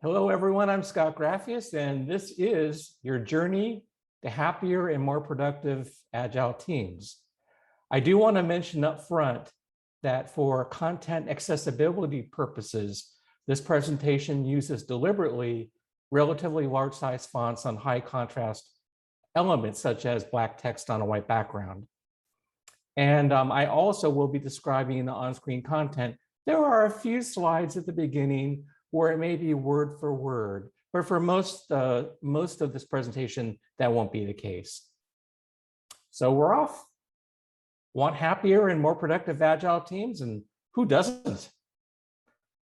Hello, everyone. I'm Scott Graffius, and this is your journey to happier and more productive Agile teams. I do want to mention up front that for content accessibility purposes, this presentation uses deliberately relatively large size fonts on high contrast elements, such as black text on a white background. And I also will be describing the on-screen content. There are a few slides at the beginning where it may be word for word, but for most of this presentation, that won't be the case. So we're off. Want happier and more productive Agile teams, and who doesn't?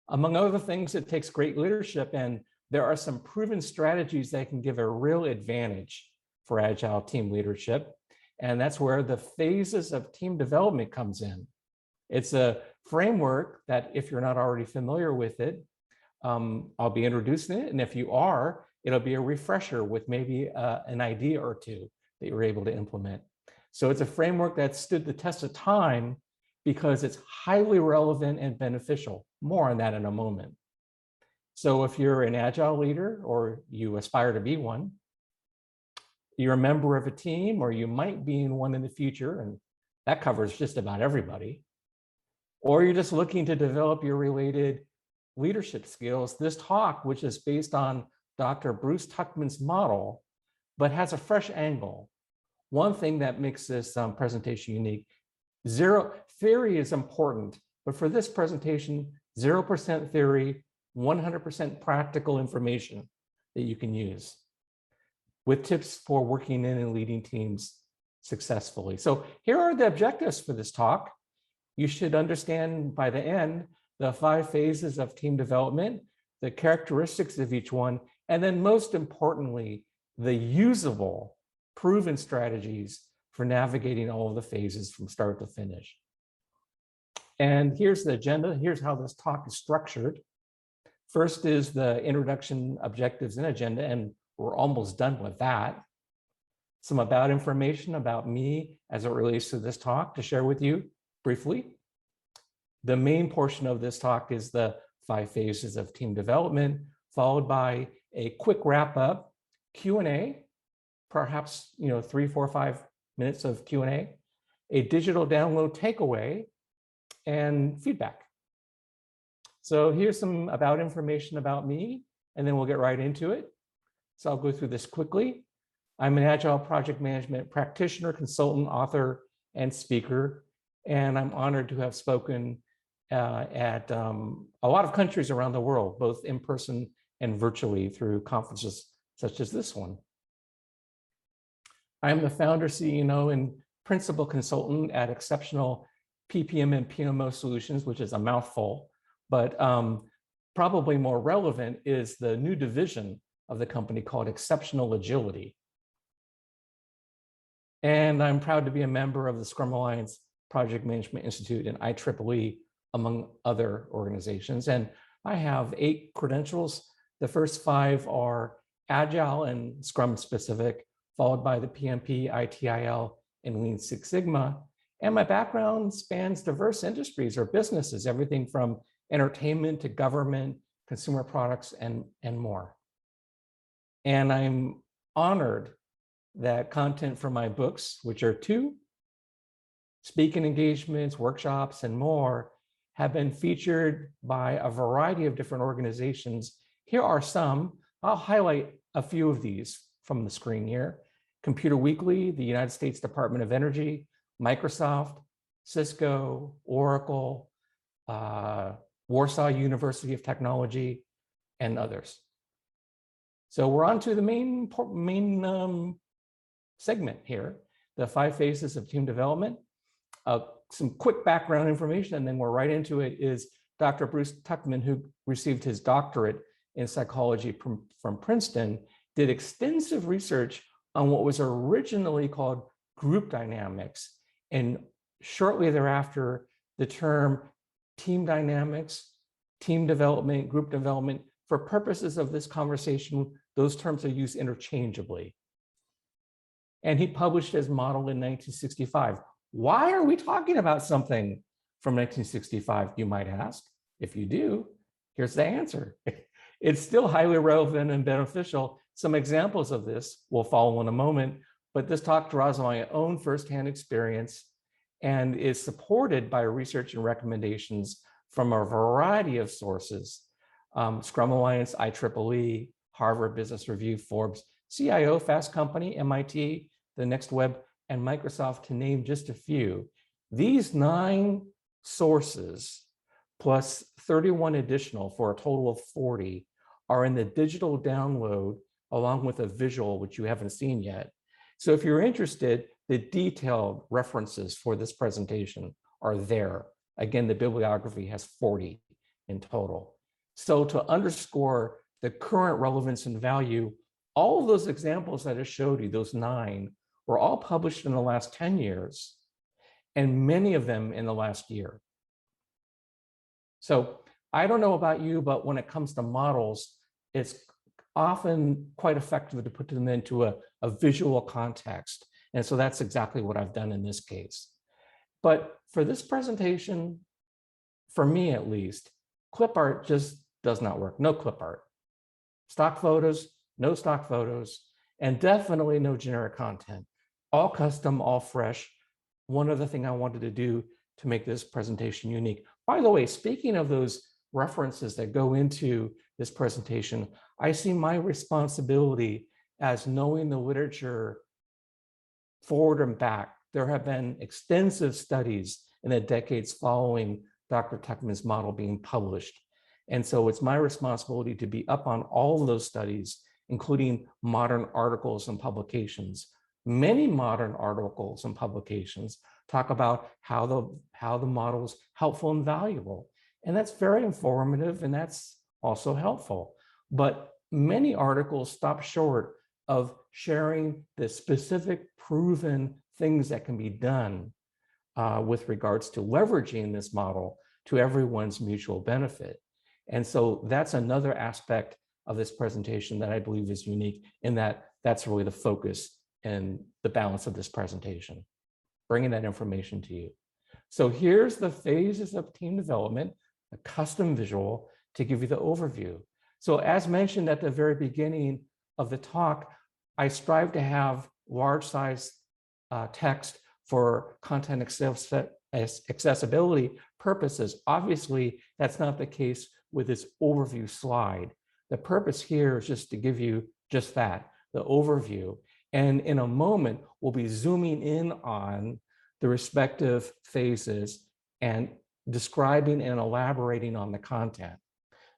Among other things, it takes great leadership, and there are some proven strategies that can give a real advantage for Agile team leadership, and that's where the phases of team development comes in. It's a framework that, if you're not already familiar with it, I'll be introducing it, and if you are, it'll be a refresher with maybe an idea or two that you're able to implement. So it's a framework that stood the test of time because it's highly relevant and beneficial. More on that in a moment. So if you're an Agile leader or you aspire to be one, you're a member of a team, or you might be in one in the future, and that covers just about everybody, or you're just looking to develop your related leadership skills, this talk, which is based on Dr. Bruce Tuckman's model, but has a fresh angle. One thing that makes this presentation unique, zero theory is important, but for this presentation, 0% theory, 100% practical information that you can use with tips for working in and leading teams successfully. So here are the objectives for this talk. You should understand by the end the 5 phases of team development, the characteristics of each one, and then most importantly, the usable, proven strategies for navigating all of the phases from start to finish. And here's the agenda. Here's how this talk is structured. First is the introduction, objectives, and agenda, and we're almost done with that. Some information about me as it relates to this talk to share with you briefly. The main portion of this talk is the 5 phases of team development, followed by a quick wrap up, Q&A, perhaps 3, 4, 5 minutes of Q&A, a digital download takeaway, and feedback. So here's some information about me, and then we'll get right into it. So I'll go through this quickly. I'm an Agile project management practitioner, consultant, author, and speaker, and I'm honored to have spoken at a lot of countries around the world, both in person and virtually through conferences such as this one. I'm the founder, CEO, and principal consultant at Exceptional PPM and PMO Solutions, which is a mouthful, but probably more relevant is the new division of the company called Exceptional Agility. And I'm proud to be a member of the Scrum Alliance Project Management Institute and IEEE, among other organizations. And I have 8 credentials. The first 5 are Agile and Scrum specific, followed by the PMP, ITIL, and Lean Six Sigma. And my background spans diverse industries or businesses, everything from entertainment to government, consumer products, and more. And I'm honored that content from my books, which are 2, speaking engagements, workshops, and more, have been featured by a variety of different organizations. Here are some. I'll highlight a few of these from the screen here. Computer Weekly, the United States Department of Energy, Microsoft, Cisco, Oracle, Warsaw University of Technology, and others. So we're on to the main segment here, the 5 phases of team development. Some quick background information, and then we're right into it, is Dr. Bruce Tuckman, who received his doctorate in psychology from Princeton, did extensive research on what was originally called group dynamics. And shortly thereafter, the term team dynamics, team development, group development, for purposes of this conversation, those terms are used interchangeably. And he published his model in 1965. Why are we talking about something from 1965, you might ask? If you do, here's the answer. It's still highly relevant and beneficial. Some examples of this will follow in a moment, but this talk draws on my own firsthand experience and is supported by research and recommendations from a variety of sources: Scrum Alliance, IEEE, Harvard Business Review, Forbes, CIO, Fast Company, MIT, The Next Web, and Microsoft, to name just a few. These 9 sources plus 31 additional for a total of 40 are in the digital download along with a visual, which you haven't seen yet. So if you're interested, the detailed references for this presentation are there. Again, the bibliography has 40 in total. So to underscore the current relevance and value, all of those examples that I showed you, those 9, were all published in the last 10 years, and many of them in the last year. So I don't know about you, but when it comes to models, it's often quite effective to put them into a visual context. And so that's exactly what I've done in this case. But for this presentation, for me at least, clip art just does not work. No clip art. Stock photos, no stock photos, and definitely no generic content. All custom, all fresh. One other thing I wanted to do to make this presentation unique. By the way, speaking of those references that go into this presentation, I see my responsibility as knowing the literature forward and back. There have been extensive studies in the decades following Dr. Tuckman's model being published. And so it's my responsibility to be up on all of those studies, including modern articles and publications. Many modern articles and publications talk about how the model is helpful and valuable. And that's very informative, and that's also helpful. But many articles stop short of sharing the specific proven things that can be done with regards to leveraging this model to everyone's mutual benefit. And so that's another aspect of this presentation that I believe is unique, in that that's really the focus and the balance of this presentation, bringing that information to you. So here's the phases of team development, a custom visual to give you the overview. So as mentioned at the very beginning of the talk, I strive to have large size text for content accessibility purposes. Obviously, that's not the case with this overview slide. The purpose here is just to give you just that, the overview. And in a moment, we'll be zooming in on the respective phases and describing and elaborating on the content.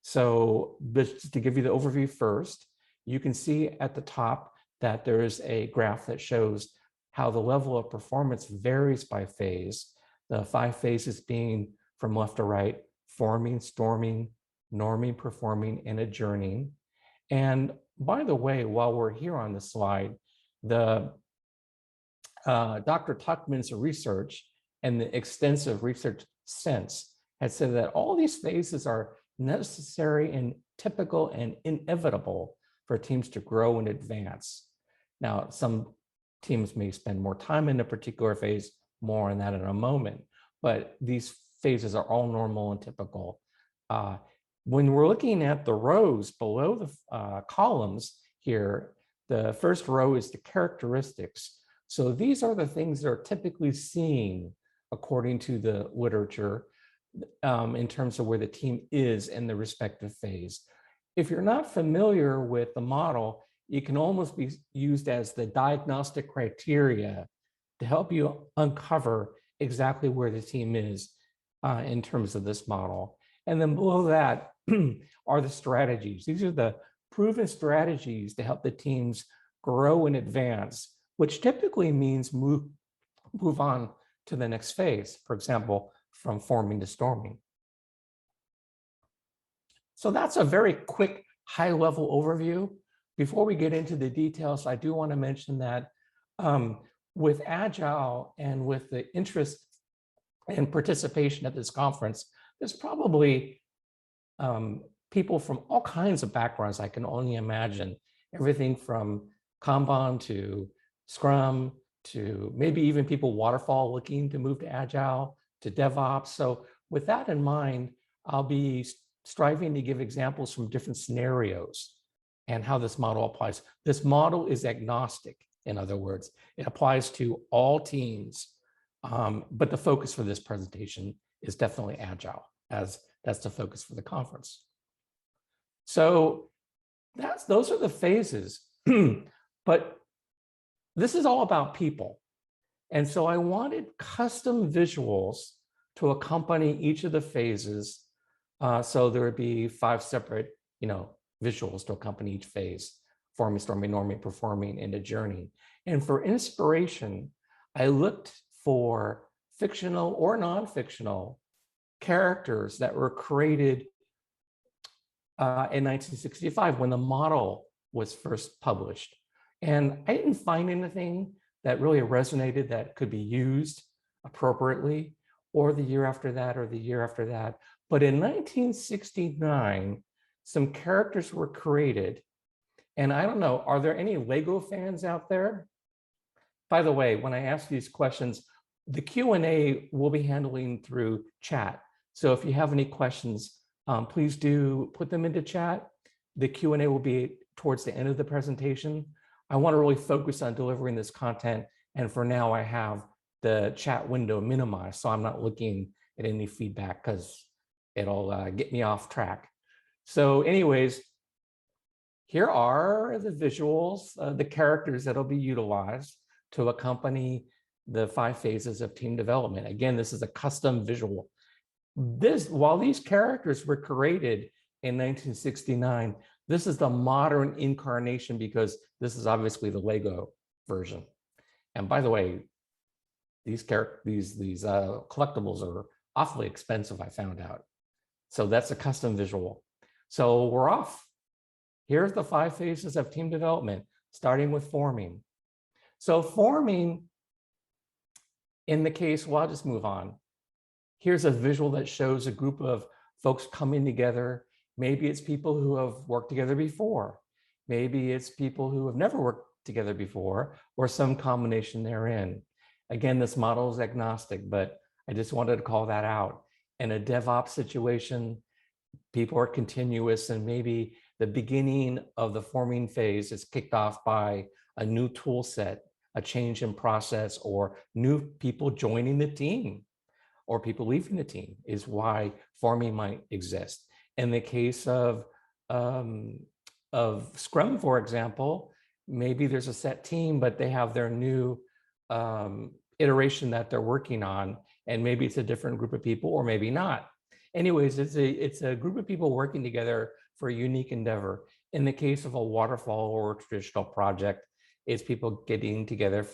So just to give you the overview first, you can see at the top that there is a graph that shows how the level of performance varies by phase, the 5 phases being from left to right: forming, storming, norming, performing, and adjourning. And by the way, while we're here on the slide, the Dr. Tuckman's research and the extensive research since had said that all these phases are necessary and typical and inevitable for teams to grow and advance. Now, some teams may spend more time in a particular phase, more on that in a moment, but these phases are all normal and typical. When we're looking at the rows below the columns here, the first row is the characteristics. So these are the things that are typically seen according to the literature in terms of where the team is in the respective phase. If you're not familiar with the model, it can almost be used as the diagnostic criteria to help you uncover exactly where the team is in terms of this model. And then below that are the strategies. These are the proven strategies to help the teams grow and advance, which typically means move on to the next phase, for example, from forming to storming. So that's a very quick high-level overview. Before we get into the details, I do want to mention that with Agile and with the interest and participation at this conference, there's probably people from all kinds of backgrounds I can only imagine, everything from Kanban to Scrum to maybe even people waterfall looking to move to Agile to DevOps. So with that in mind, I'll be striving to give examples from different scenarios and how this model applies. This model is agnostic, in other words. It applies to all teams, but the focus for this presentation is definitely Agile, as that's the focus for the conference. So those are the phases, but this is all about people. And so I wanted custom visuals to accompany each of the phases. So there would be 5 separate, visuals to accompany each phase: forming, storming, norming, performing, and a journey. And for inspiration, I looked for fictional or non-fictional characters that were created in 1965 when the model was first published. And I didn't find anything that really resonated that could be used appropriately, or the year after that, or the year after that. But in 1969, some characters were created. And I don't know, are there any Lego fans out there? By the way, when I ask these questions, the Q&A will be handling through chat. So if you have any questions, please do put them into chat. The Q&A will be towards the end of the presentation. I want to really focus on delivering this content. And for now, I have the chat window minimized, so I'm not looking at any feedback because it'll get me off track. So anyways, here are the visuals, the characters that'll be utilized to accompany the 5 phases of team development. Again, this is a custom visual. While these characters were created in 1969, this is the modern incarnation because this is obviously the Lego version. And by the way, these collectibles are awfully expensive, I found out. So that's a custom visual. So we're off. Here's the 5 phases of team development, starting with forming. So forming, in the case, well, I'll just move on. Here's a visual that shows a group of folks coming together. Maybe it's people who have worked together before. Maybe it's people who have never worked together before, or some combination therein. Again, this model is agnostic, but I just wanted to call that out. In a DevOps situation, people are continuous, and maybe the beginning of the forming phase is kicked off by a new tool set, a change in process, or new people joining the team, or people leaving the team is why forming might exist. In the case of Scrum, for example, maybe there's a set team, but they have their new iteration that they're working on, and maybe it's a different group of people, or maybe not. Anyways, it's a group of people working together for a unique endeavor. In the case of a waterfall or a traditional project, it's people getting together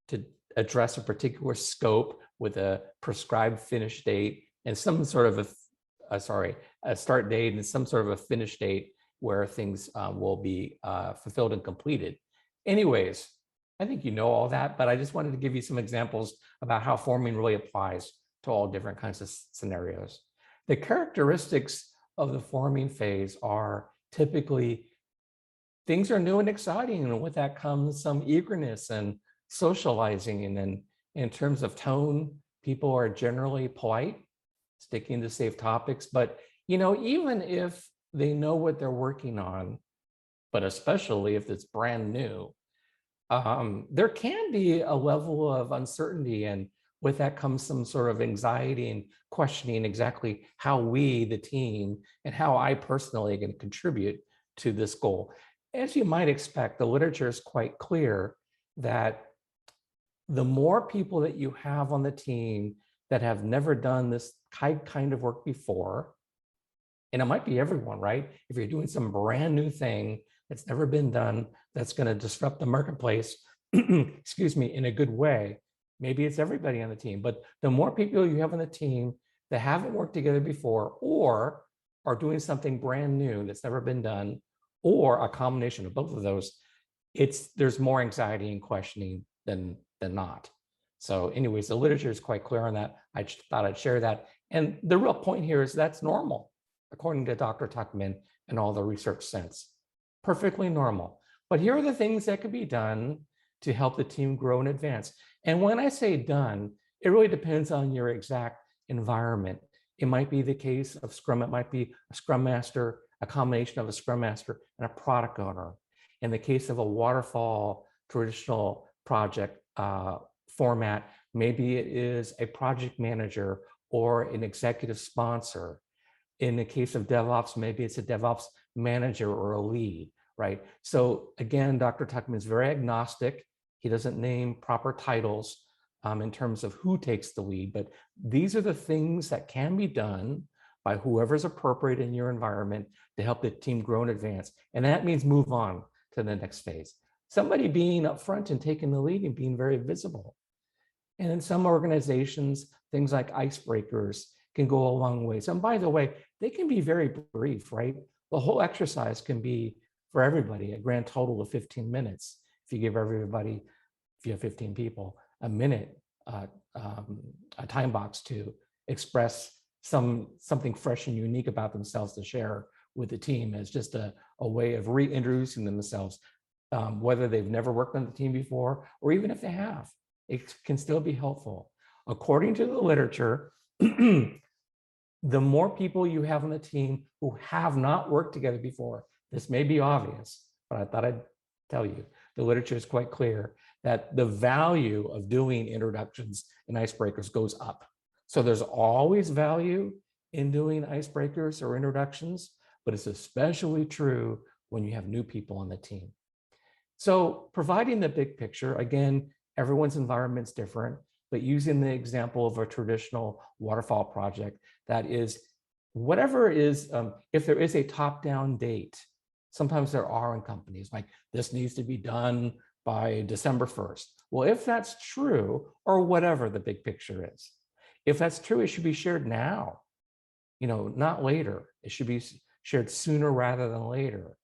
to address a particular scope with a prescribed finish date and some sort of a start date and some sort of a finish date where things will be fulfilled and completed. Anyways, I think you know all that, but I just wanted to give you some examples about how forming really applies to all different kinds of scenarios. The characteristics of the forming phase are typically things are new and exciting, and with that comes some eagerness and socializing. And then in terms of tone, people are generally polite, sticking to safe topics. But even if they know what they're working on, but especially if it's brand new, there can be a level of uncertainty, and with that comes some sort of anxiety and questioning exactly how we, the team, and how I personally can contribute to this goal. As you might expect, the literature is quite clear that the more people that you have on the team that have never done this kind of work before, and it might be everyone, right? If you're doing some brand new thing that's never been done, that's going to disrupt the marketplace, excuse me, in a good way, maybe it's everybody on the team. But the more people you have on the team that haven't worked together before, or are doing something brand new that's never been done, or a combination of both of those, there's more anxiety and questioning than not. So anyways, the literature is quite clear on that. I just thought I'd share that. And the real point here is that's normal, according to Dr. Tuckman and all the research since. Perfectly normal. But here are the things that could be done to help the team grow and advance. And when I say done, it really depends on your exact environment. It might be the case of Scrum. It might be a Scrum Master, a combination of a Scrum Master and a product owner. In the case of a waterfall traditional project format, maybe it is a project manager or an executive sponsor. In the case of DevOps, maybe it's a DevOps manager or a lead, right? So again, Dr. Tuckman is very agnostic. He doesn't name proper titles in terms of who takes the lead, but these are the things that can be done by whoever's appropriate in your environment to help the team grow and advance. And that means move on to the next phase. Somebody being upfront and taking the lead and being very visible. And in some organizations, things like icebreakers can go a long way. And by the way, they can be very brief, right? The whole exercise can be for everybody a grand total of 15 minutes. If you give everybody, if you have 15 people, a minute, a time box to express something fresh and unique about themselves to share with the team as just a way of reintroducing themselves, whether they've never worked on the team before, or even if they have, it can still be helpful. According to the literature, the more people you have on the team who have not worked together before, this may be obvious, but I thought I'd tell you, the literature is quite clear that the value of doing introductions and icebreakers goes up. So there's always value in doing icebreakers or introductions, but it's especially true when you have new people on the team. So providing the big picture, again, everyone's environment's different, but using the example of a traditional waterfall project, that is, whatever is, if there is a top-down date, sometimes there are in companies, like this needs to be done by December 1st. Well, if that's true, or whatever the big picture is, if that's true, it should be shared now, not later. It should be shared sooner rather than later.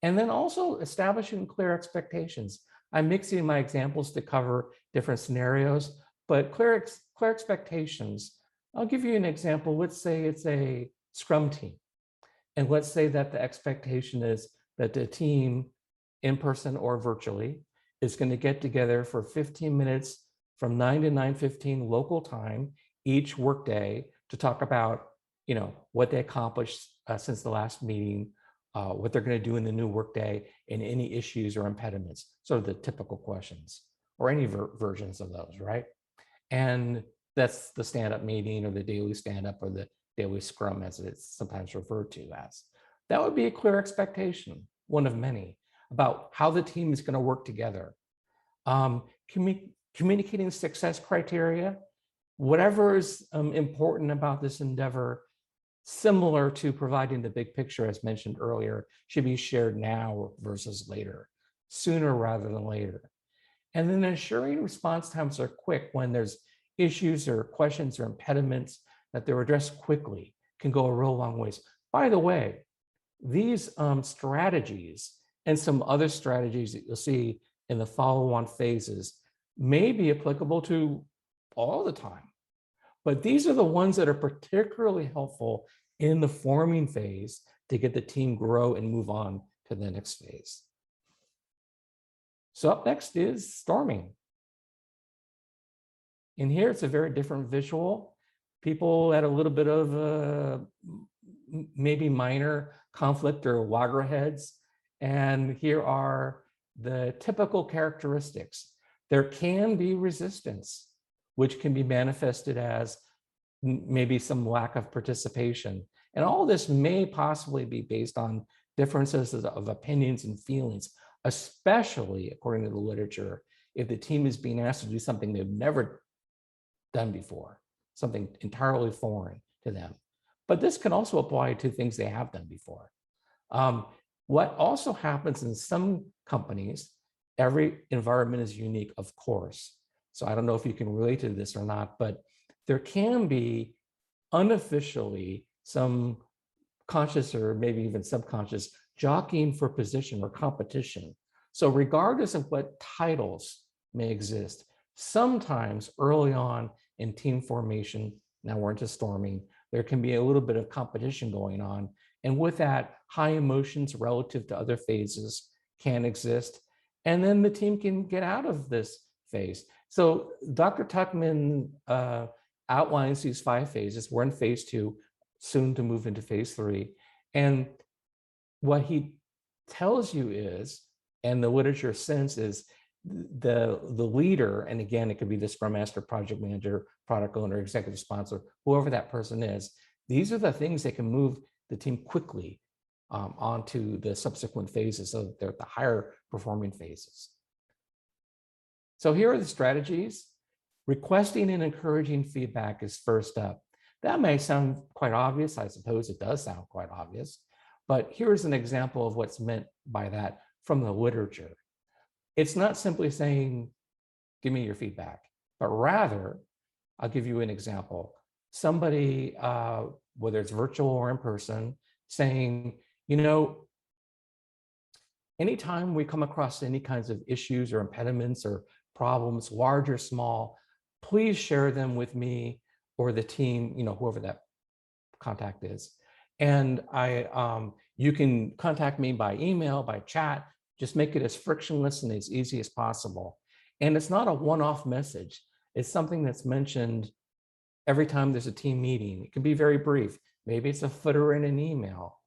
And then also establishing clear expectations. I'm mixing my examples to cover different scenarios, but clear expectations. I'll give you an example. Let's say it's a Scrum team. And let's say that the expectation is that the team, in person or virtually, is going to get together for 15 minutes from 9 to 9:15 local time each workday to talk about, what they accomplished since the last meeting, what they're going to do in the new workday, and any issues or impediments. Sort of the typical questions, or any versions of those, right? And that's the stand-up meeting, or the daily stand-up, or the daily scrum, as it's sometimes referred to as. That would be a clear expectation, one of many, about how the team is going to work together. Communicating success criteria, whatever is important about this endeavor, similar to providing the big picture as mentioned earlier, should be shared now versus later, sooner rather than later. And then ensuring response times are quick when there's issues or questions or impediments, that they're addressed quickly, can go a real long ways. By the way, these strategies and some other strategies that you'll see in the follow-on phases may be applicable to all the time. But these are the ones that are particularly helpful in the forming phase to get the team grow and move on to the next phase. So up next is storming. In here, it's a very different visual. People had a little bit of maybe minor conflict or loggerheads. And here are the typical characteristics. There can be resistance, which can be manifested as maybe some lack of participation. And all this may possibly be based on differences of opinions and feelings, especially according to the literature, if the team is being asked to do something they've never done before, something entirely foreign to them. But this can also apply to things they have done before. What also happens in some companies, every environment is unique, of course. So I don't know if you can relate to this or not, but there can be unofficially some conscious or maybe even subconscious jockeying for position or competition. So regardless of what titles may exist, sometimes early on in team formation, now we're into storming, there can be a little bit of competition going on. And with that, high emotions relative to other phases can exist. And then the team can get out of this phase. So Dr. Tuckman outlines these 5 phases. We're in phase 2, soon to move into phase 3. And what he tells you is, and the literature sense is, the leader, and again, it could be the Scrum Master, project manager, product owner, executive sponsor, whoever that person is, these are the things that can move the team quickly onto the subsequent phases, so that they're at the higher performing phases. So here are the strategies. Requesting and encouraging feedback is first up. That may sound quite obvious. I suppose it does sound quite obvious, but here's an example of what's meant by that from the literature. It's not simply saying, give me your feedback, but rather, I'll give you an example. Somebody, whether it's virtual or in person, saying, you know, anytime we come across any kinds of issues or impediments or problems, large or small, please share them with me or the team, you know, whoever that contact is. And you can contact me by email, by chat, just make it as frictionless and as easy as possible. And it's not a one-off message. It's something that's mentioned every time there's a team meeting. It can be very brief. Maybe it's a footer in an email,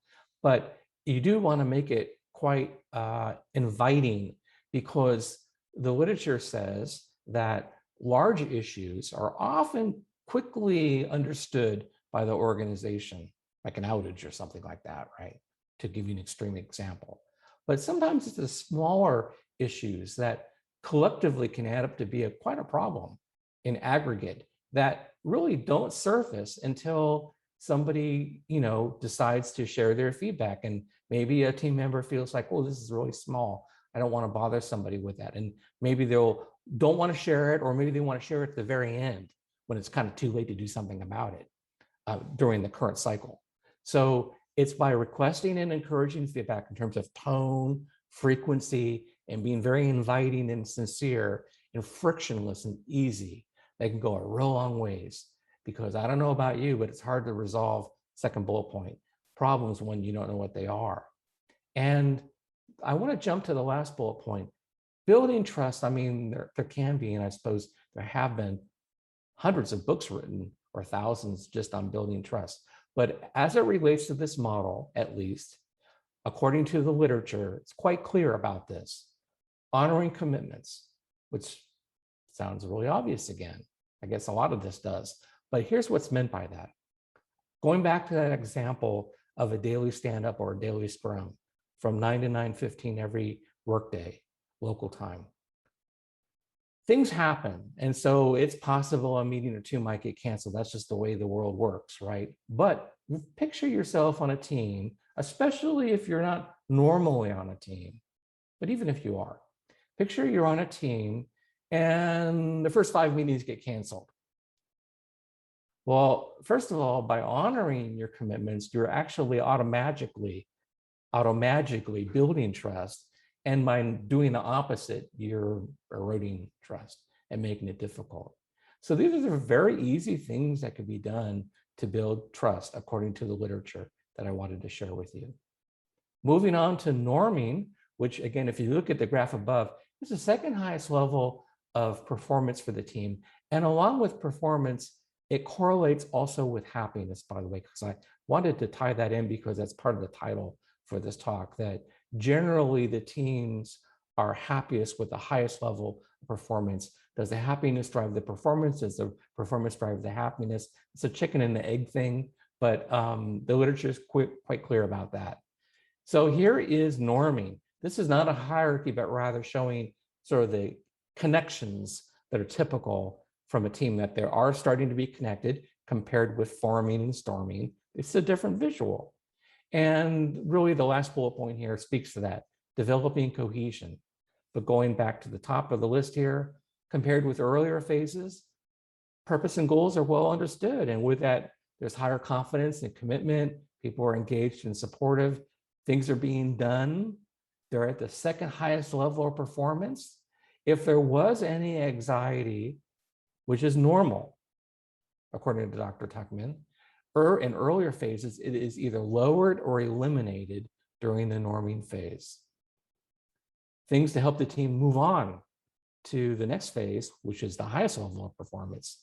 but you do want to make it quite inviting, because the literature says that large issues are often quickly understood by the organization, like an outage or something like that, right? To give you an extreme example. But sometimes it's the smaller issues that collectively can add up to be quite a problem in aggregate that really don't surface until somebody, you know, decides to share their feedback. And maybe a team member feels like, oh, this is really small. I don't want to bother somebody with that. And maybe don't want to share it, or maybe they want to share it at the very end when it's kind of too late to do something about it during the current cycle. So it's by requesting and encouraging feedback in terms of tone, frequency, and being very inviting and sincere and frictionless and easy, that can go a real long ways. Because I don't know about you, but it's hard to resolve, second bullet point, problems when you don't know what they are. And I want to jump to the last bullet point. Building trust, I mean, there can be, and I suppose there have been hundreds of books written or thousands just on building trust. But as it relates to this model, at least, according to the literature, it's quite clear about this. Honoring commitments, which sounds really obvious again. I guess a lot of this does. But here's what's meant by that. Going back to that example of a daily stand-up or a daily scrum from 9 to 9:15 every workday, local time. Things happen. And so it's possible a meeting or two might get canceled. That's just the way the world works, right? But picture yourself on a team, especially if you're not normally on a team, but even if you are, picture you're on a team and the first 5 meetings get canceled. Well, first of all, by honoring your commitments, you're actually automatically building trust. And by doing the opposite, you're eroding trust and making it difficult. So these are the very easy things that could be done to build trust, according to the literature that I wanted to share with you. Moving on to norming, which again, if you look at the graph above, is the second highest level of performance for the team. And along with performance, it correlates also with happiness, by the way, because I wanted to tie that in because that's part of the title for this talk, that generally the teams are happiest with the highest level of performance. Does the happiness drive the performance? Does the performance drive the happiness? It's a chicken and the egg thing, but the literature is quite clear about that. So here is norming. This is not a hierarchy, but rather showing sort of the connections that are typical from a team, that they are starting to be connected compared with forming and storming. It's a different visual. And really the last bullet point here speaks to that, developing cohesion. But going back to the top of the list here, compared with earlier phases, purpose and goals are well understood. And with that, there's higher confidence and commitment. People are engaged and supportive. Things are being done. They're at the second highest level of performance. If there was any anxiety, which is normal, according to Dr. Tuckman, in earlier phases, it is either lowered or eliminated during the norming phase. Things to help the team move on to the next phase, which is the highest level of performance.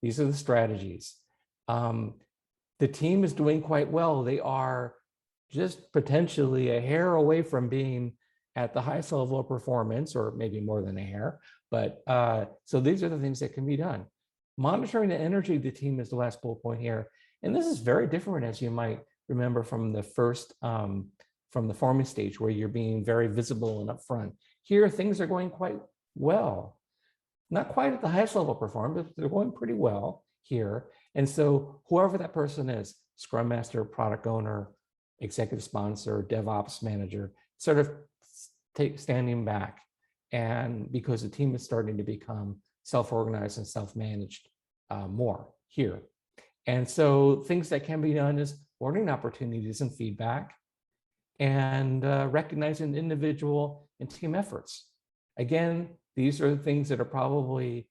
These are the strategies. The team is doing quite well. They are just potentially a hair away from being at the highest level of performance, or maybe more than a hair. But so these are the things that can be done. Monitoring the energy of the team is the last bullet point here. And this is very different, as you might remember from the first, from the forming stage, where you're being very visible and upfront. Here, things are going quite well. Not quite at the highest level of performance, but they're going pretty well here. And so whoever that person is, Scrum Master, product owner, executive sponsor, DevOps manager, sort of standing back. And because the team is starting to become self-organized and self-managed more here. And so things that can be done is learning opportunities and feedback, and recognizing individual and team efforts. Again, these are the things that are probably,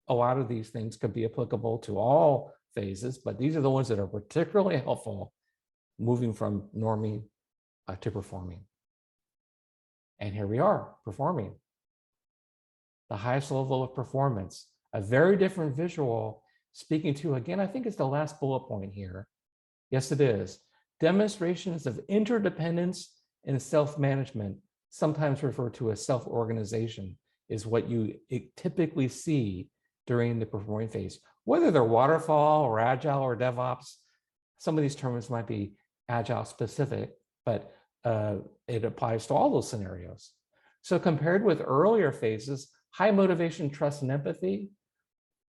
a lot of these things could be applicable to all phases, but these are the ones that are particularly helpful moving from norming to performing. And here we are, performing. The highest level of performance, a very different visual, speaking to, again, I think it's the last bullet point here. Yes, it is. Demonstrations of interdependence and self-management, sometimes referred to as self-organization, is what you typically see during the performing phase. Whether they're waterfall or agile or DevOps, some of these terms might be agile specific, but it applies to all those scenarios. So compared with earlier phases, high motivation, trust, and empathy,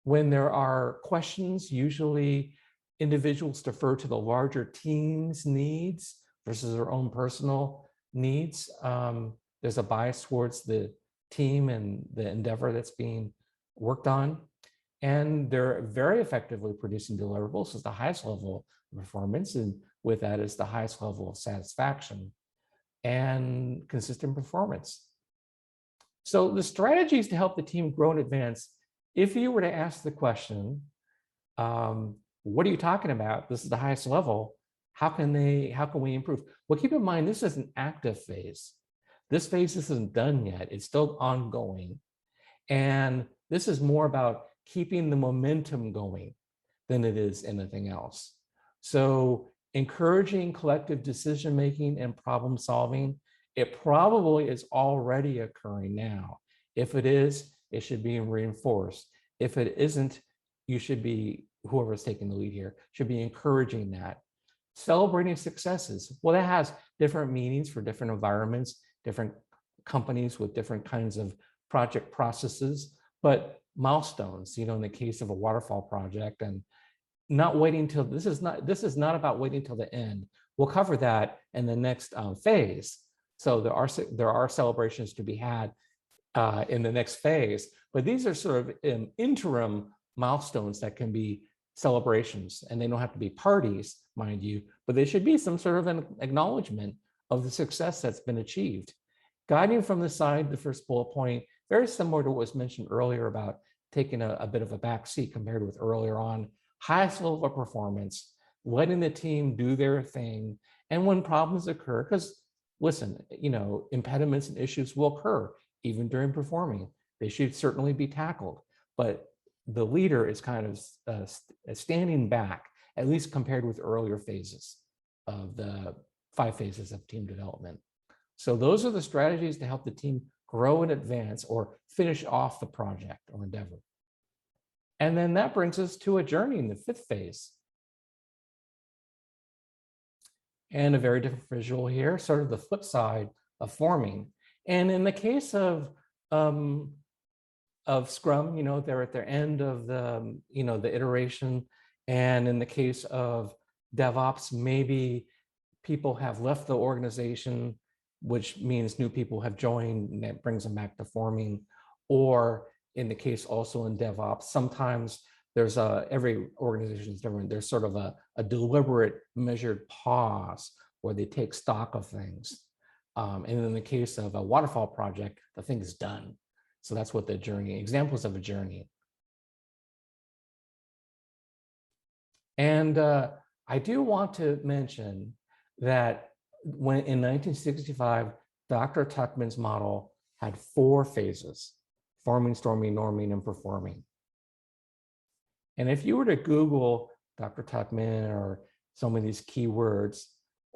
when there are questions, usually individuals defer to the larger team's needs versus their own personal needs. There's a bias towards the team and the endeavor that's being worked on. And they're very effectively producing deliverables. So it's the highest level of performance. And with that is the highest level of satisfaction and consistent performance. So the strategies to help the team grow and advance, if you were to ask the question, what are you talking about? This is the highest level. How can we improve? Well, keep in mind, this is an active phase. This phase isn't done yet. It's still ongoing. And this is more about keeping the momentum going than it is anything else. So encouraging collective decision-making and problem solving, it probably is already occurring now. If it is, it should be reinforced. If it isn't, you should be, whoever's taking the lead here, should be encouraging that. Celebrating successes. Well, that has different meanings for different environments, different companies with different kinds of project processes, but milestones, in the case of a waterfall project, and not waiting till, this is not about waiting till the end. We'll cover that in the next phase. So there are celebrations to be had in the next phase, but these are sort of interim milestones that can be celebrations, and they don't have to be parties, mind you, but they should be some sort of an acknowledgement of the success that's been achieved. Guiding from the side, the first bullet point, very similar to what was mentioned earlier about taking a bit of a back seat compared with earlier on, highest level of performance, letting the team do their thing. And when problems occur, because listen, impediments and issues will occur even during performing. They should certainly be tackled, but the leader is kind of standing back, at least compared with earlier phases of the 5 phases of team development. So those are the strategies to help the team grow and advance or finish off the project or endeavor. And then that brings us to a journey in the 5th phase. And a very different visual here, sort of the flip side of forming. And in the case of Scrum, they're at their end of the, the iteration. And in the case of DevOps, maybe people have left the organization, which means new people have joined, and that brings them back to forming. Or in the case also in DevOps, sometimes there's every organization is different. There's sort of a deliberate measured pause where they take stock of things. And in the case of a waterfall project, the thing is done. So that's what the journey, examples of a journey. And I do want to mention that when in 1965, Dr. Tuckman's model had 4 phases: forming, storming, norming, and performing. And if you were to Google Dr. Tuckman or some of these keywords,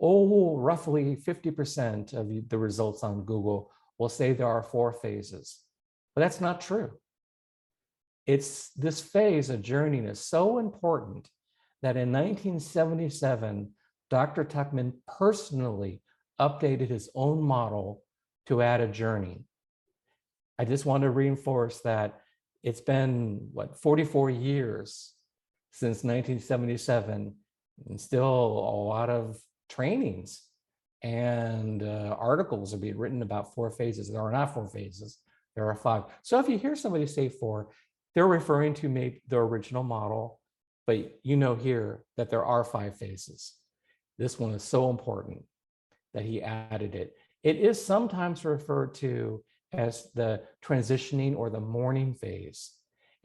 roughly 50% of the results on Google will say there are 4 phases. But that's not true. It's this phase of journeying is so important that in 1977, Dr. Tuckman personally updated his own model to add a journey. I just want to reinforce that it's been, 44 years since 1977, and still a lot of trainings and articles are being written about 4 phases. There are not 4 phases, there are 5. So if you hear somebody say 4, they're referring to maybe the original model, but you know here that there are 5 phases. This one is so important that he added it. It is sometimes referred to as the transitioning or the mourning phase.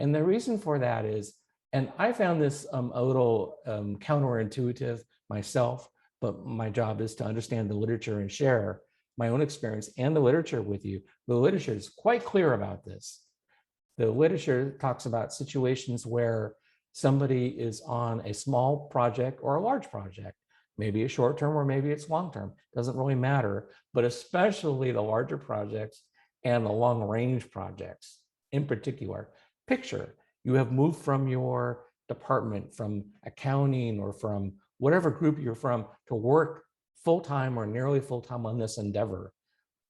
And the reason for that is, and I found this a little counterintuitive myself, but my job is to understand the literature and share my own experience and the literature with you. The literature is quite clear about this. The literature talks about situations where somebody is on a small project or a large project, maybe a short term or maybe it's long term, doesn't really matter, but especially the larger projects and the long range projects in particular. Picture, you have moved from your department, from accounting or from whatever group you're from, to work full-time or nearly full-time on this endeavor,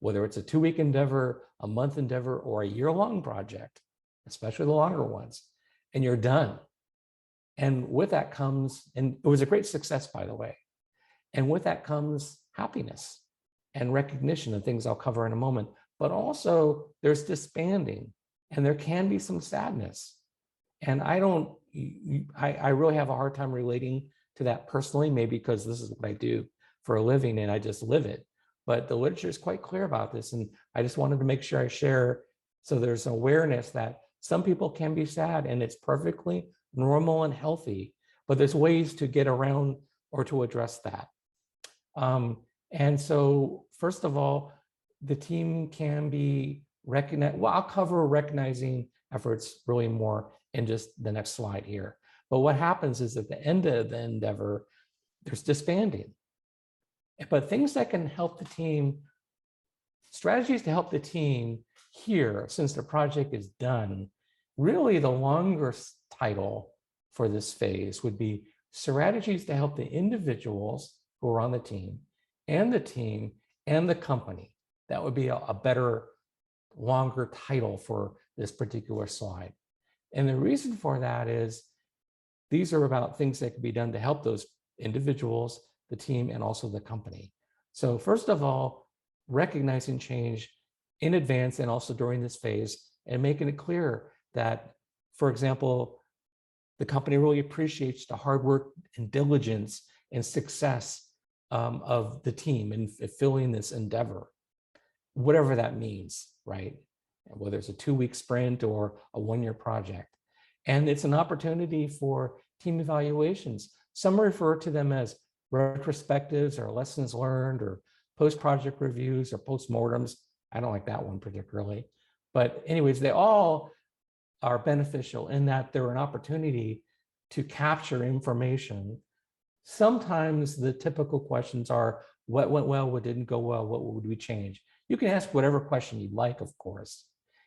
whether it's a 2-week endeavor, a month endeavor, or a year-long project, especially the longer ones, and you're done. And with that comes, and it was a great success, by the way, and with that comes happiness and recognition of things I'll cover in a moment, but also there's disbanding and there can be some sadness. And I really have a hard time relating to that personally, maybe because this is what I do for a living and I just live it. But the literature is quite clear about this. And I just wanted to make sure I share so there's awareness that some people can be sad and it's perfectly normal and healthy, but there's ways to get around or to address that. And so first of all, the team can be recognized. Well, I'll cover recognizing efforts really more in just the next slide here. But what happens is at the end of the endeavor, there's disbanding. But things that can help the team, strategies to help the team here, since the project is done, really the longer title for this phase would be strategies to help the individuals who are on the team and the company. That would be a better, longer title for this particular slide. And the reason for that is these are about things that can be done to help those individuals, the team, and also the company. So first of all, recognizing change in advance and also during this phase and making it clear that, for example, the company really appreciates the hard work and diligence and success of the team in fulfilling this endeavor, whatever that means, right? Whether it's a 2-week sprint or a 1-year project. And it's an opportunity for team evaluations. Some refer to them as retrospectives or lessons learned or post-project reviews or postmortems. I don't like that one particularly. But anyways, they all are beneficial in that they're an opportunity to capture information. Sometimes the typical questions are, what went well, what didn't go well, what would we change? You can ask whatever question you'd like, of course.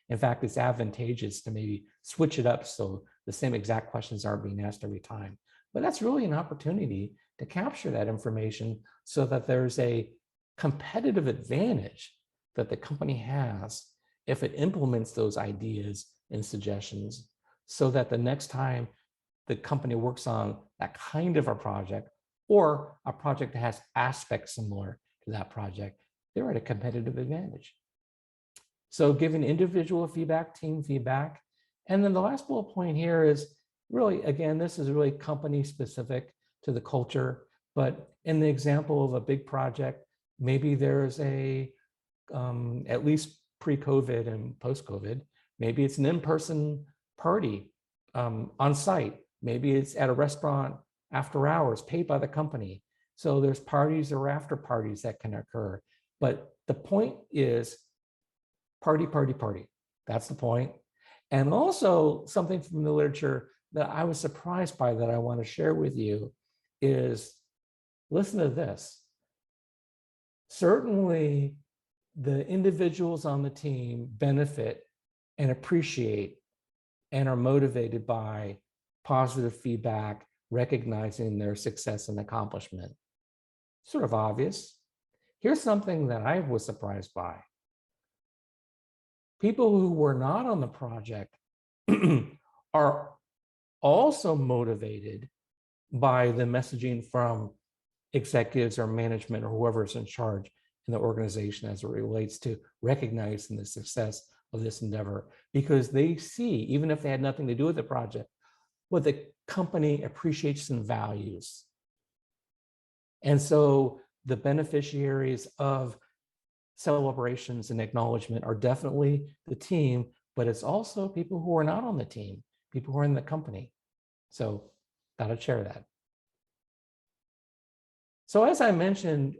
In fact, it's advantageous to maybe switch it up so the same exact questions aren't being asked every time. But that's really an opportunity to capture that information so that there's a competitive advantage that the company has if it implements those ideas and suggestions, so that the next time the company works on that kind of a project or a project that has aspects similar to that project, they're at a competitive advantage. So giving individual feedback, team feedback. And then the last bullet point here is really, again, this is really company specific to the culture, but in the example of a big project, maybe there's a, at least pre-COVID and post-COVID, maybe it's an in-person party on site. Maybe it's at a restaurant after hours paid by the company. So there's parties or after parties that can occur. But the point is party, party, party. That's the point. And also something from the literature that I was surprised by that I want to share with you is, listen to this. Certainly, the individuals on the team benefit and appreciate and are motivated by positive feedback, recognizing their success and accomplishment. Sort of obvious. Here's something that I was surprised by. People who were not on the project are also motivated by the messaging from executives or management or whoever's in charge in the organization as it relates to recognizing the success of this endeavor, because they see, even if they had nothing to do with the project, what the company appreciates and values. And so the beneficiaries of celebrations and acknowledgement are definitely the team, but it's also people who are not on the team, people who are in the company. So thought I'd share that. So as I mentioned,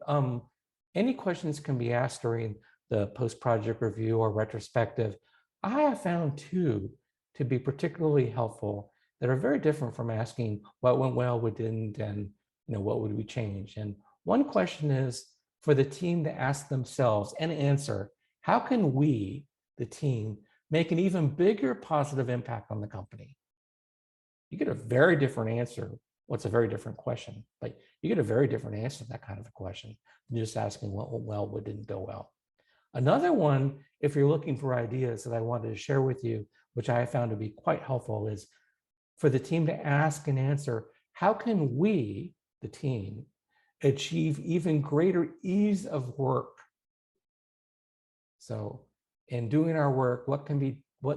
any questions can be asked during the post-project review or retrospective. I have found two to be particularly helpful that are very different from asking what went well, what didn't, and what would we change. And one question is for the team to ask themselves and answer, how can we, the team, make an even bigger positive impact on the company? You get a very different answer. What's a very different question, but you get a very different answer to that kind of a question than just asking what went well, what didn't go well. Another one, if you're looking for ideas that I wanted to share with you, which I found to be quite helpful, is for the team to ask and answer, how can we, the team, achieve even greater ease of work? So in doing our work, what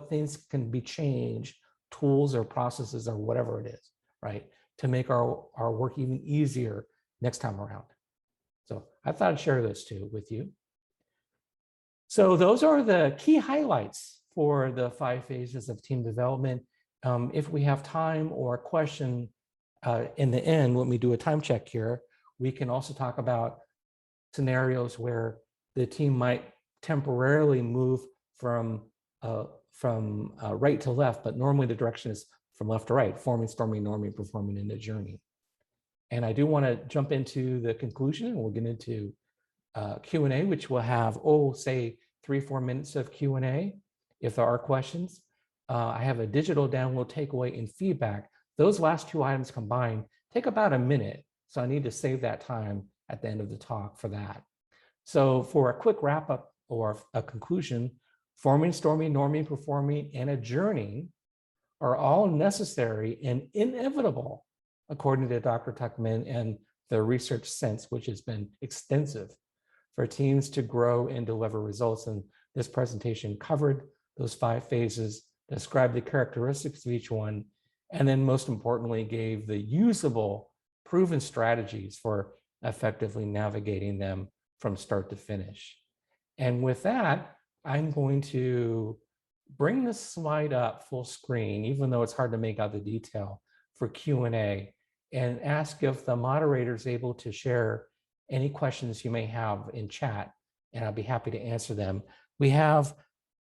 things can be changed, tools or processes or whatever it is, right? To make our work even easier next time around. So I thought I'd share those two with you. So those are the key highlights for the 5 phases of team development. If we have time or a question in the end, when we do a time check here, we can also talk about scenarios where the team might temporarily move from right to left, but normally the direction is from left to right, forming, storming, norming, performing in a journey. And I do want to jump into the conclusion, and we'll get into Q&A, which will have, say 3-4 minutes of Q&A if there are questions. I have a digital download, takeaway, and feedback. Those last 2 items combined take about a minute. So I need to save that time at the end of the talk for that. So for a quick wrap up or a conclusion, forming, storming, norming, performing, and adjourning are all necessary and inevitable, according to Dr. Tuckman and the research since, which has been extensive, for teams to grow and deliver results. And this presentation covered those 5 phases, described the characteristics of each one, and then most importantly, gave the usable, proven strategies for effectively navigating them from start to finish. And with that, I'm going to bring this slide up full screen, even though it's hard to make out the detail, for Q&A, and ask if the moderator is able to share any questions you may have in chat, and I'll be happy to answer them. We have,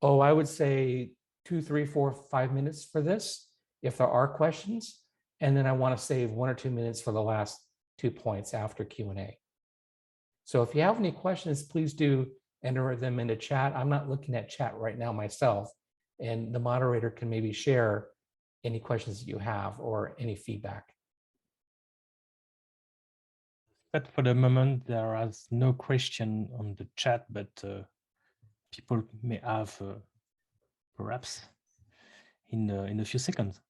I would say 2, 3, 4, 5 minutes for this, if there are questions, and then I want to save 1 or 2 minutes for the last 2 points after Q&A. So if you have any questions, please do enter them into chat. I'm not looking at chat right now myself, and the moderator can maybe share any questions that you have or any feedback. But for the moment, there is no question on the chat, but people may have perhaps in a few seconds.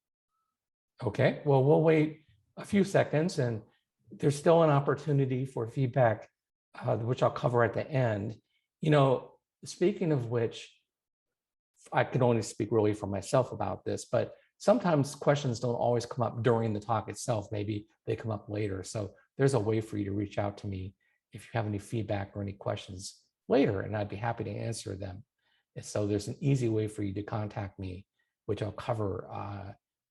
Okay, well, we'll wait a few seconds, and there's still an opportunity for feedback, which I'll cover at the end. Speaking of which, I can only speak really for myself about this, but sometimes questions don't always come up during the talk itself. Maybe they come up later. So there's a way for you to reach out to me if you have any feedback or any questions later, and I'd be happy to answer them. And so there's an easy way for you to contact me, which I'll cover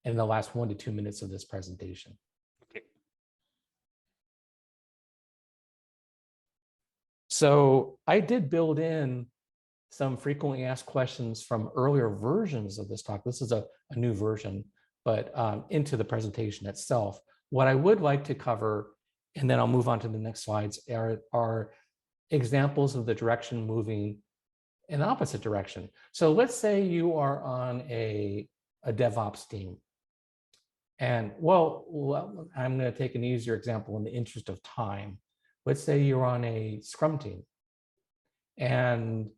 in the last 1 to 2 minutes of this presentation. Okay. So I did build in some frequently asked questions from earlier versions of this talk. This is a new version, but into the presentation itself. What I would like to cover, and then I'll move on to the next slides, are examples of the direction moving in the opposite direction. So let's say you are on a DevOps team. And well, I'm going to take an easier example in the interest of time. Let's say you're on a Scrum team. And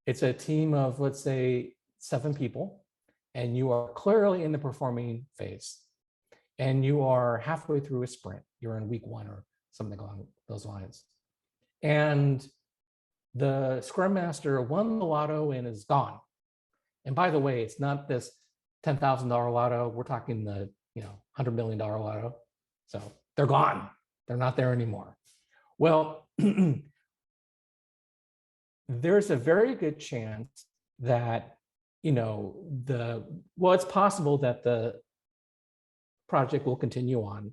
it's a team of, let's say, 7 people, and you are clearly in the performing phase. And you are halfway through a sprint. You're in week 1 or something along those lines. And the Scrum Master won the lotto and is gone. And by the way, it's not this $10,000 lotto. We're talking the $100 million lotto. So they're gone. They're not there anymore. Well, there's a very good chance that it's possible that the project will continue on.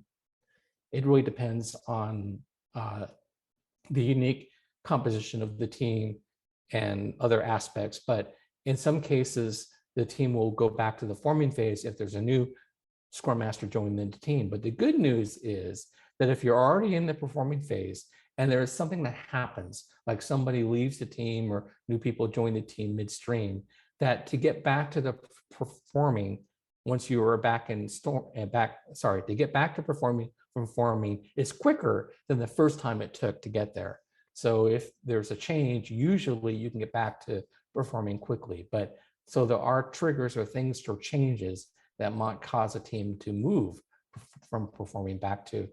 It really depends on the unique composition of the team and other aspects. But in some cases, the team will go back to the forming phase if there's a new Scrum Master joining the team. But the good news is that if you're already in the performing phase and there is something that happens, like somebody leaves the team or new people join the team midstream, that to get back to the performing, once you are back in to get back to performing from forming is quicker than the first time it took to get there. So if there's a change, usually you can get back to performing quickly. But so there are triggers or things or changes that might cause a team to move from performing back to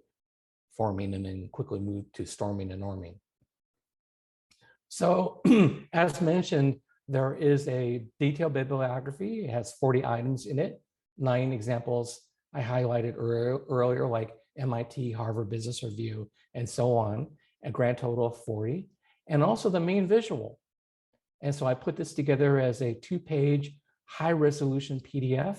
forming and then quickly move to storming and norming. So as mentioned, there is a detailed bibliography. It has 40 items in it, 9 examples I highlighted earlier, like MIT, Harvard Business Review, and so on, a grand total of 40, and also the main visual. And so I put this together as a 2-page high-resolution PDF.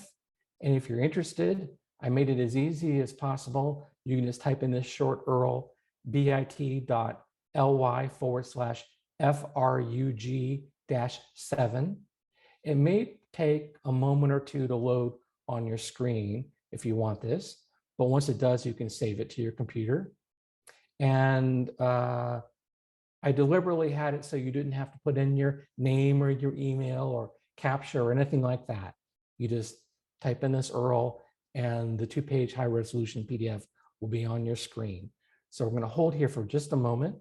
And if you're interested, I made it as easy as possible. You can just type in this short URL, bit.ly/FRUG-7. It may take a moment or two to load on your screen if you want this, but once it does, you can save it to your computer. And I deliberately had it so you didn't have to put in your name or your email or CAPTCHA or anything like that. You just type in this URL and the 2-page high-resolution PDF will be on your screen. So we're going to hold here for just a moment.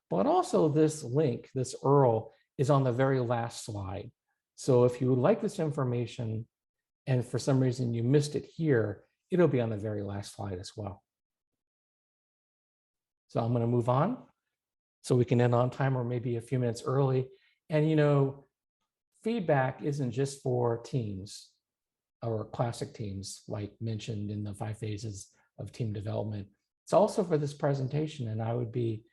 But also this link, this URL, is on the very last slide. So if you would like this information and for some reason you missed it here, it'll be on the very last slide as well. So I'm going to move on so we can end on time or maybe a few minutes early. And feedback isn't just for teams or classic teams like mentioned in the 5 phases of team development. It's also for this presentation, and I would be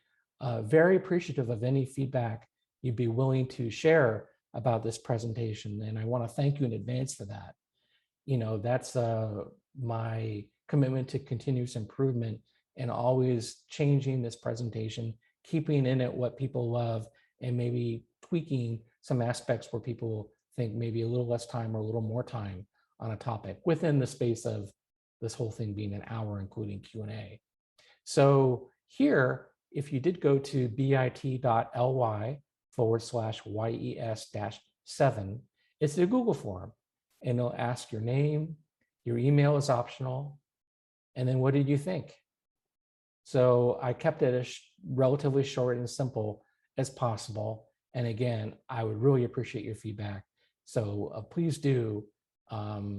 very appreciative of any feedback you'd be willing to share about this presentation. And I want to thank you in advance for that. That's my commitment to continuous improvement and always changing this presentation, keeping in it what people love, and maybe tweaking some aspects where people think maybe a little less time or a little more time on a topic within the space of this whole thing being an hour, including Q&A. So here, if you did go to bit.ly/YES-7, it's a Google form, and it'll ask your name, your email is optional, and then what did you think? So I kept it as relatively short and simple as possible. And again, I would really appreciate your feedback. So please do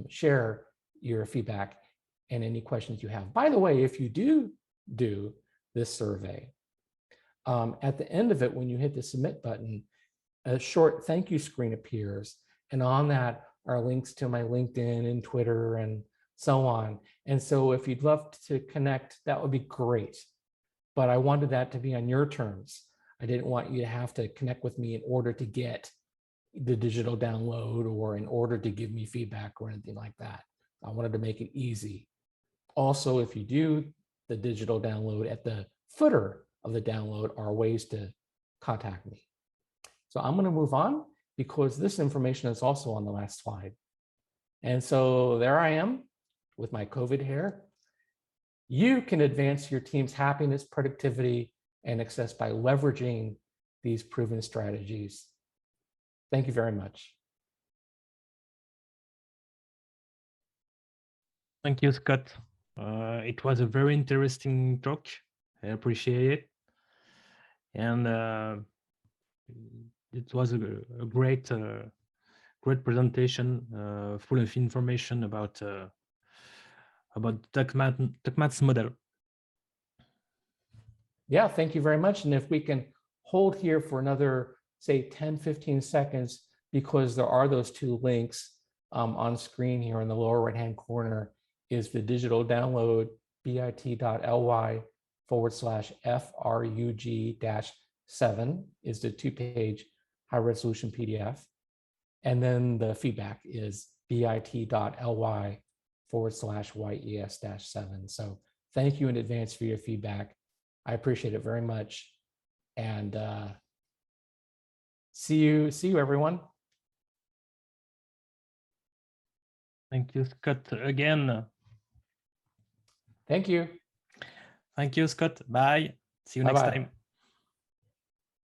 share your feedback and any questions you have. By the way, if you do this survey, at the end of it, when you hit the submit button, a short thank you screen appears. And on that are links to my LinkedIn and Twitter and so on. And so if you'd love to connect, that would be great. But I wanted that to be on your terms. I didn't want you to have to connect with me in order to get the digital download or in order to give me feedback or anything like that. I wanted to make it easy. Also, if you do the digital download, at the footer of the download are ways to contact me. So I'm going to move on because this information is also on the last slide. And so there I am with my COVID hair. You can advance your team's happiness, productivity, and success by leveraging these proven strategies. Thank you very much. Thank you, Scott. It was a very interesting talk. I appreciate it. And it was a great great presentation, full of information about TechMath's model. Yeah, thank you very much. And if we can hold here for another, say, 10, 15 seconds, because there are those two links on screen here in the lower right-hand corner, is the digital download, bit.ly/FRUG-7 is the 2-page high-resolution PDF. And then the feedback is bit.ly/YES-7. So thank you in advance for your feedback. I appreciate it very much. And see you everyone. Thank you, Scott, again. Thank you. Thank you, Scott. Bye. See you next time.